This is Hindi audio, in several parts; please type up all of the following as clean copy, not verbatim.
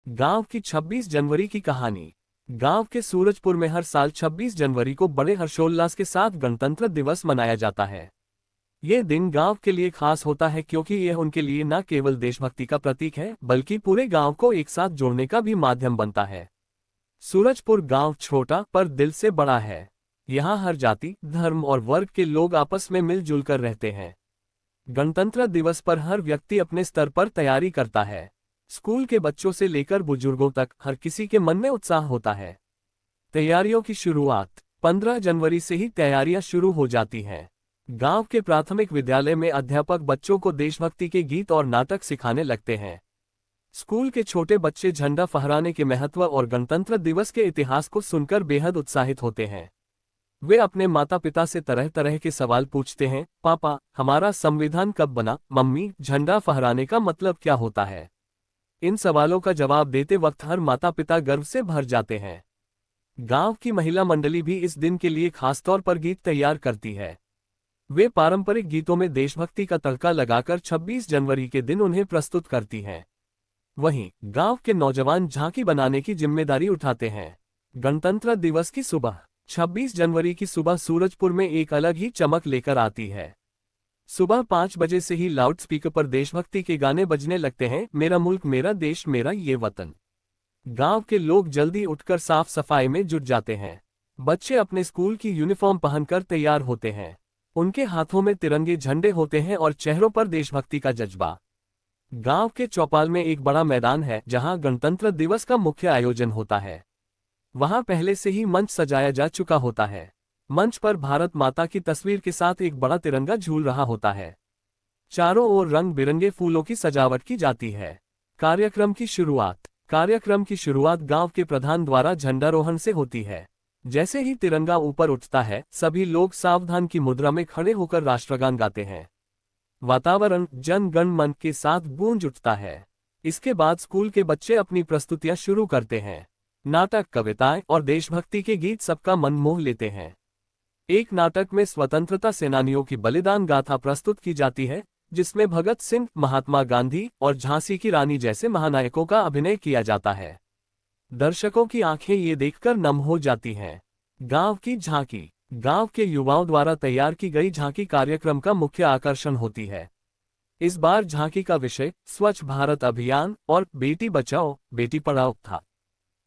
गांव की 26 जनवरी की कहानी। गांव के सूरजपुर में हर साल 26 जनवरी को बड़े हर्षोल्लास के साथ गणतंत्र दिवस मनाया जाता है। ये दिन गांव के लिए खास होता है क्योंकि यह उनके लिए न केवल देशभक्ति का प्रतीक है बल्कि पूरे गांव को एक साथ जोड़ने का भी माध्यम बनता है। सूरजपुर गांव छोटा पर दिल से बड़ा है। यहाँ हर जाति, धर्म और वर्ग के लोग आपस में मिलजुल कर रहते हैं। गणतंत्र दिवस पर हर व्यक्ति अपने स्तर पर तैयारी करता है। स्कूल के बच्चों से लेकर बुजुर्गों तक हर किसी के मन में उत्साह होता है। तैयारियों की शुरुआत 15 जनवरी से ही तैयारियां शुरू हो जाती हैं। गांव के प्राथमिक विद्यालय में अध्यापक बच्चों को देशभक्ति के गीत और नाटक सिखाने लगते हैं। स्कूल के छोटे बच्चे झंडा फहराने के महत्व और गणतंत्र दिवस के इतिहास को सुनकर बेहद उत्साहित होते हैं। वे अपने माता पिता से तरह तरह के सवाल पूछते हैं। पापा, हमारा संविधान कब बना? मम्मी, झंडा फहराने का मतलब क्या होता है? इन सवालों का जवाब देते वक्त हर माता पिता गर्व से भर जाते हैं। गांव की महिला मंडली भी इस दिन के लिए खासतौर पर गीत तैयार करती है। वे पारंपरिक गीतों में देशभक्ति का तड़का लगाकर 26 जनवरी के दिन उन्हें प्रस्तुत करती हैं। वहीं गांव के नौजवान झांकी बनाने की जिम्मेदारी उठाते हैं। गणतंत्र दिवस की सुबह 26 जनवरी की सुबह सूरजपुर में एक अलग ही चमक लेकर आती है। सुबह 5 बजे से ही लाउड स्पीकर पर देशभक्ति के गाने बजने लगते हैं। मेरा मुल्क मेरा देश मेरा ये वतन। गांव के लोग जल्दी उठकर साफ सफाई में जुट जाते हैं। बच्चे अपने स्कूल की यूनिफॉर्म पहनकर तैयार होते हैं। उनके हाथों में तिरंगे झंडे होते हैं और चेहरों पर देशभक्ति का जज्बा। गांव के चौपाल में एक बड़ा मैदान है जहां गणतंत्र दिवस का मुख्य आयोजन होता है। वहां पहले से ही मंच सजाया जा चुका होता है। मंच पर भारत माता की तस्वीर के साथ एक बड़ा तिरंगा झूल रहा होता है। चारों ओर रंग बिरंगे फूलों की सजावट की जाती है। कार्यक्रम की शुरुआत गांव के प्रधान द्वारा झंडारोहण से होती है। जैसे ही तिरंगा ऊपर उठता है, सभी लोग सावधान की मुद्रा में खड़े होकर राष्ट्रगान गाते हैं। वातावरण जन गण मन के साथ गूंज उठता है। इसके बाद स्कूल के बच्चे अपनी प्रस्तुतियां शुरू करते हैं। नाटक, कविताएं और देशभक्ति के गीत सबका मन मोह लेते हैं। एक नाटक में स्वतंत्रता सेनानियों की बलिदान गाथा प्रस्तुत की जाती है, जिसमें भगत सिंह, महात्मा गांधी और झांसी की रानी जैसे महानायकों का अभिनय किया जाता है। दर्शकों की आंखें ये देखकर नम हो जाती हैं। गांव की झांकी। गांव के युवाओं द्वारा तैयार की गई झांकी कार्यक्रम का मुख्य आकर्षण होती है। इस बार झांकी का विषय स्वच्छ भारत अभियान और बेटी बचाओ बेटी पढ़ाओ था।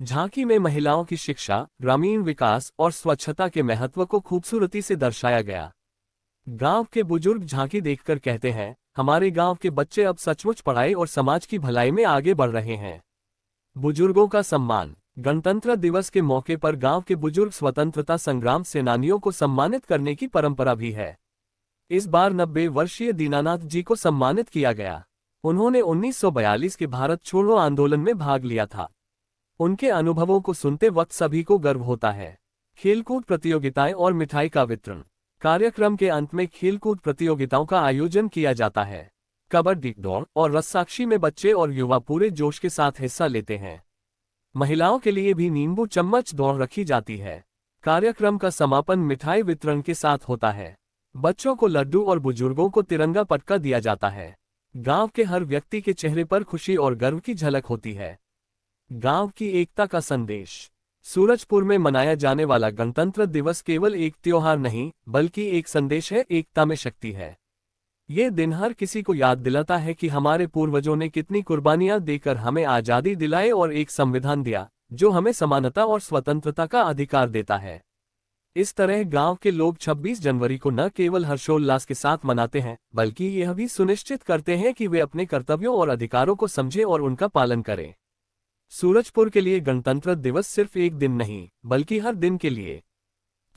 झांकी में महिलाओं की शिक्षा, ग्रामीण विकास और स्वच्छता के महत्व को खूबसूरती से दर्शाया गया। गांव के बुजुर्ग झांकी देखकर कहते हैं, हमारे गांव के बच्चे अब सचमुच पढ़ाई और समाज की भलाई में आगे बढ़ रहे हैं। बुजुर्गों का सम्मान। गणतंत्र दिवस के मौके पर गांव के बुजुर्ग स्वतंत्रता संग्राम सेनानियों को सम्मानित करने की परंपरा भी है। इस बार 90 वर्षीय दीनानाथ जी को सम्मानित किया गया। उन्होंने 1942 के भारत छोड़ो आंदोलन में भाग लिया था। उनके अनुभवों को सुनते वक्त सभी को गर्व होता है। खेलकूद प्रतियोगिताएं और मिठाई का वितरण। कार्यक्रम के अंत में खेलकूद प्रतियोगिताओं का आयोजन किया जाता है। कबड्डी, दौड़ और रस्साकशी में बच्चे और युवा पूरे जोश के साथ हिस्सा लेते हैं। महिलाओं के लिए भी नींबू चम्मच दौड़ रखी जाती है। कार्यक्रम का समापन मिठाई वितरण के साथ होता है। बच्चों को लड्डू और बुजुर्गों को तिरंगा पटका दिया जाता है। गांव के हर व्यक्ति के चेहरे पर खुशी और गर्व की झलक होती है। गांव की एकता का संदेश। सूरजपुर में मनाया जाने वाला गणतंत्र दिवस केवल एक त्योहार नहीं बल्कि एक संदेश है। एकता में शक्ति है। ये दिन हर किसी को याद दिलाता है कि हमारे पूर्वजों ने कितनी कुर्बानियां देकर हमें आजादी दिलाई और एक संविधान दिया जो हमें समानता और स्वतंत्रता का अधिकार देता है। इस तरह गांव के लोग 26 जनवरी को न केवल हर्षोल्लास के साथ मनाते हैं बल्कि यह भी सुनिश्चित करते हैं कि वे अपने कर्तव्यों और अधिकारों को समझें और उनका पालन करें। सूरजपुर के लिए गणतंत्र दिवस सिर्फ एक दिन नहीं बल्कि हर दिन के लिए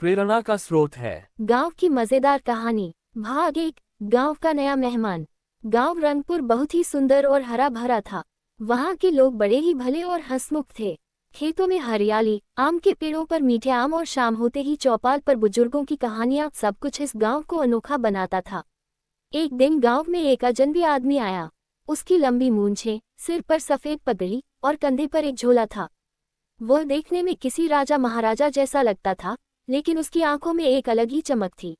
प्रेरणा का स्रोत है। गांव की मजेदार कहानी। भाग 1। गांव का नया मेहमान। गांव रंगपुर बहुत ही सुंदर और हरा भरा था। वहां के लोग बड़े ही भले और हंसमुख थे। खेतों में हरियाली, आम के पेड़ों पर मीठे आम और शाम होते ही चौपाल पर बुजुर्गों की कहानियां, सब कुछ इस गांव को अनोखा बनाता था। एक दिन गांव में एक अजनबी आदमी आया। उसकी लंबी मूंछें, सिर पर सफेद पगड़ी और कंधे पर एक झोला था। वह देखने में किसी राजा महाराजा जैसा लगता था, लेकिन उसकी आंखों में एक अलग ही चमक थी।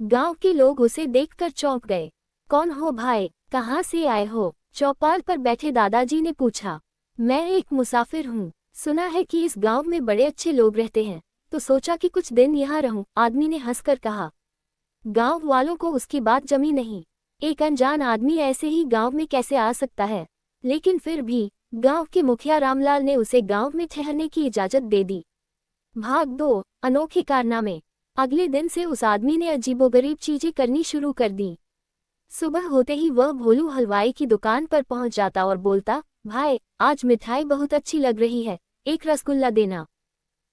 गांव के लोग उसे देखकर चौंक गए। कौन हो भाई, कहाँ से आए हो? चौपाल पर बैठे दादाजी ने पूछा। मैं एक मुसाफिर हूँ। सुना है कि इस गांव में बड़े अच्छे लोग रहते हैं, तो सोचा कि कुछ दिन यहाँ रहूं। आदमी ने हंसकर कहा। गांव वालों को उसकी बात जमी नहीं। एक अनजान आदमी ऐसे ही गांव में कैसे आ सकता है? लेकिन फिर भी गांव के मुखिया रामलाल ने उसे गांव में ठहरने की इजाजत दे दी। भाग 2, अनोखे कारनामे। अगले दिन से उस आदमी ने अजीबोगरीब चीजें करनी शुरू कर दी। सुबह होते ही वह भोलू हलवाई की दुकान पर पहुंच जाता और बोलता, भाई आज मिठाई बहुत अच्छी लग रही है, एक रसगुल्ला देना।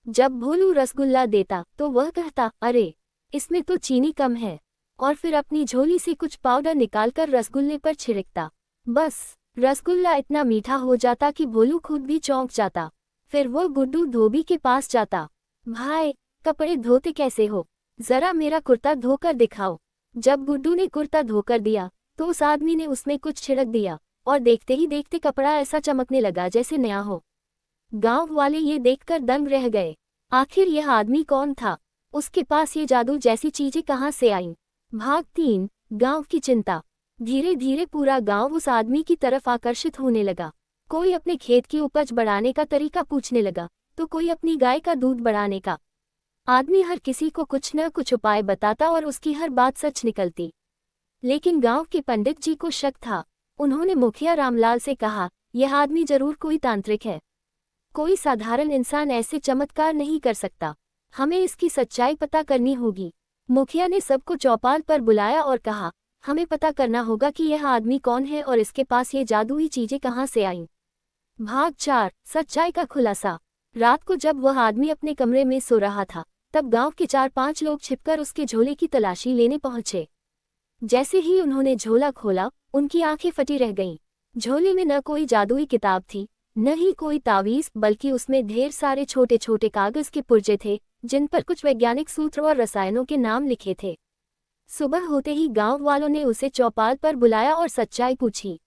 जब भोलू रसगुल्ला देता तो वह कहता, अरे इसमें तो चीनी कम है, और फिर अपनी झोली से कुछ पाउडर निकालकर रसगुल्ले पर छिड़कता। बस रसगुल्ला इतना मीठा हो जाता कि भोलू खुद भी चौंक जाता। फिर वह गुड्डू धोबी के पास जाता। भाई कपड़े धोते कैसे हो? जरा मेरा कुर्ता धोकर दिखाओ। जब गुड्डू ने कुर्ता धोकर दिया तो उस आदमी ने उसमें कुछ छिड़क दिया और देखते ही देखते कपड़ा ऐसा चमकने लगा जैसे नया हो। गांव वाले ये देखकर दंग रह गए। आखिर यह आदमी कौन था? उसके पास ये जादू जैसी चीजें कहाँ से आईं? भाग 3, गांव की चिंता। धीरे धीरे पूरा गांव उस आदमी की तरफ आकर्षित होने लगा। कोई अपने खेत की उपज बढ़ाने का तरीका पूछने लगा, तो कोई अपनी गाय का दूध बढ़ाने का। आदमी हर किसी को कुछ न कुछ उपाय बताता और उसकी हर बात सच निकलती। लेकिन गांव के पंडित जी को शक था। उन्होंने मुखिया रामलाल से कहा, यह आदमी जरूर कोई तांत्रिक है। कोई साधारण इंसान ऐसे चमत्कार नहीं कर सकता। हमें इसकी सच्चाई पता करनी होगी। मुखिया ने सबको चौपाल पर बुलाया और कहा, हमें पता करना होगा कि यह आदमी कौन है और इसके पास ये जादुई चीजें कहाँ से आईं। भाग 4, सच्चाई का खुलासा। रात को जब वह आदमी अपने कमरे में सो रहा था, तब गांव के 4-5 लोग छिपकर उसके झोले की तलाशी लेने पहुंचे। जैसे ही उन्होंने झोला खोला, उनकी आंखें फटी रह गईं। झोले में न कोई जादुई किताब थी, न ही कोई तावीज, बल्कि उसमें ढेर सारे छोटे छोटे कागज के पुर्जे थे, जिन पर कुछ वैज्ञानिक सूत्र और रसायनों के नाम लिखे थे। सुबह होते ही गांव वालों ने उसे चौपाल पर बुलाया और सच्चाई पूछी।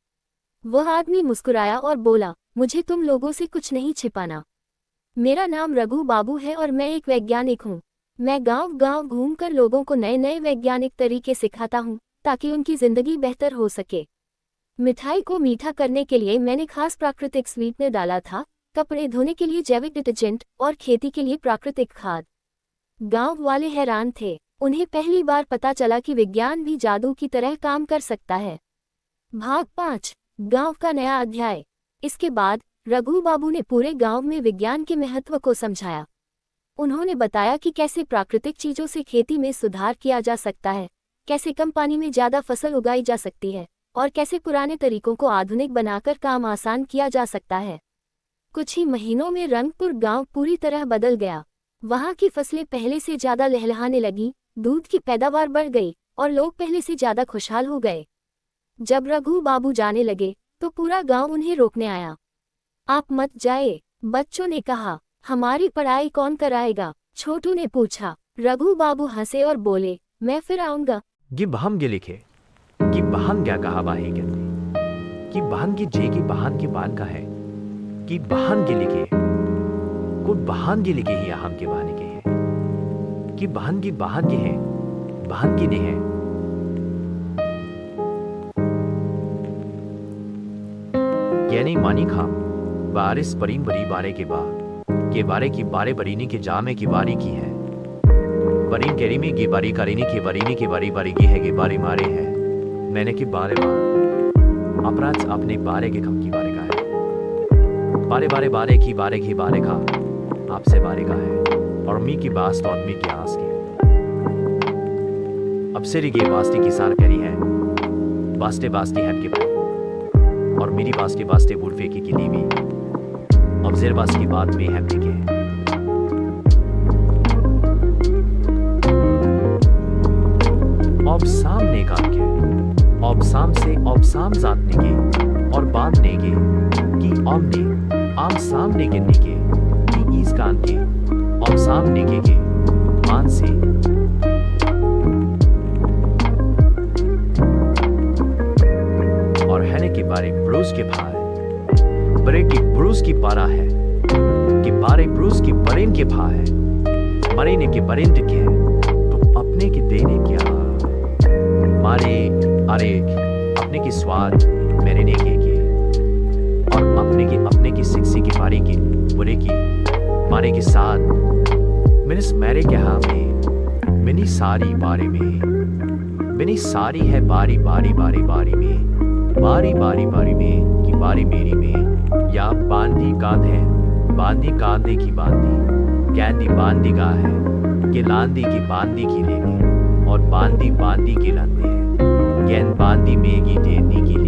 वह आदमी मुस्कुराया और बोला, मुझे तुम लोगों से कुछ नहीं छिपाना। मेरा नाम रघु बाबू है और मैं एक वैज्ञानिक हूँ। मैं गांव गांव घूमकर लोगों को नए नए वैज्ञानिक तरीके सिखाता हूँ, ताकि उनकी जिंदगी बेहतर हो सके। मिठाई को मीठा करने के लिए मैंने खास प्राकृतिक स्वीटनर डाला था, कपड़े धोने के लिए जैविक डिटर्जेंट और खेती के लिए प्राकृतिक खाद। गांव वाले हैरान थे। उन्हें पहली बार पता चला कि विज्ञान भी जादू की तरह काम कर सकता है। भाग 5, गांव का नया अध्याय। इसके बाद रघु बाबू ने पूरे गांव में विज्ञान के महत्व को समझाया। उन्होंने बताया कि कैसे प्राकृतिक चीजों से खेती में सुधार किया जा सकता है, कैसे कम पानी में ज्यादा फसल उगाई जा सकती है, और कैसे पुराने तरीकों को आधुनिक बनाकर काम आसान किया जा सकता है। कुछ ही महीनों में रंगपुर गांव पूरी तरह बदल गया। वहां की फसलें पहले से ज्यादा लहलहाने लगी, दूध की पैदावार बढ़ गई और लोग पहले से ज्यादा खुशहाल हो गए। जब रघु बाबू जाने लगे तो पूरा गांव उन्हें रोकने आया। आप मत जाए, बच्चों ने कहा। हमारी पढ़ाई कौन कराएगा? छोटू ने पूछा। रघु बाबू हंसे और बोले, मैं फिर आऊंगा। गिब हम गे लिखे कि बहन क्या कहा बाही कहते कि बहन की जे की बहन की बान का है कि बहन के लिखे कुछ बहन के लिखे ही हम के बहन के है कि बहन की है बहन की नहीं है। यानी मानी खाम बारिश परीन बरी बारे के बारे की बारे बरीनी के जामे की बारी की है। बरीन केरी में गी बारी करीनी की बरीनी की बारी बारी की है गी बारी मारे है। मैंने की बारे अपराध अपने बारे के खम की बारे का है। बारे की बारे का आपसे बारे का है। और मी की बास तो आदमी की आस की अब सिरी गे बास्ती की सार करी है। बास्ते हैप के बाद और मेरी बास्ते बूढ़ फेंकी की लीवी अब जेर बास की बात में हैप के अब सामने का के अब साम से अब साम जातने के और बांधने के कि आमने आम सामने गिरने के कि ईज कान के अब सामने के मान से और हैने के बारे ब्रूस के भाई बड़े की ब्रूस की पारा है कि बारे ब्रूस की बरेन के भा है मरेने के बरेन के तो अपने के देने क्या मारे अरे अपने की स्वाद मेरे ने के और अपने की सिक्सी की बारी की बुरे की बारे के साथ मिनिस मेरे कहा में मिनी सारी बारे में मिनी सारी है बारी बारी बारी बारी में बारी बारी बारी में की बारी मेरी में या बांधी कांध है बांधी कांधे की बांधी कैंदी बांधी गा है कि लांदी की बांधी की लेने और बांधी बांधी की लंदे है गेंद बांधी मेगी टेनी की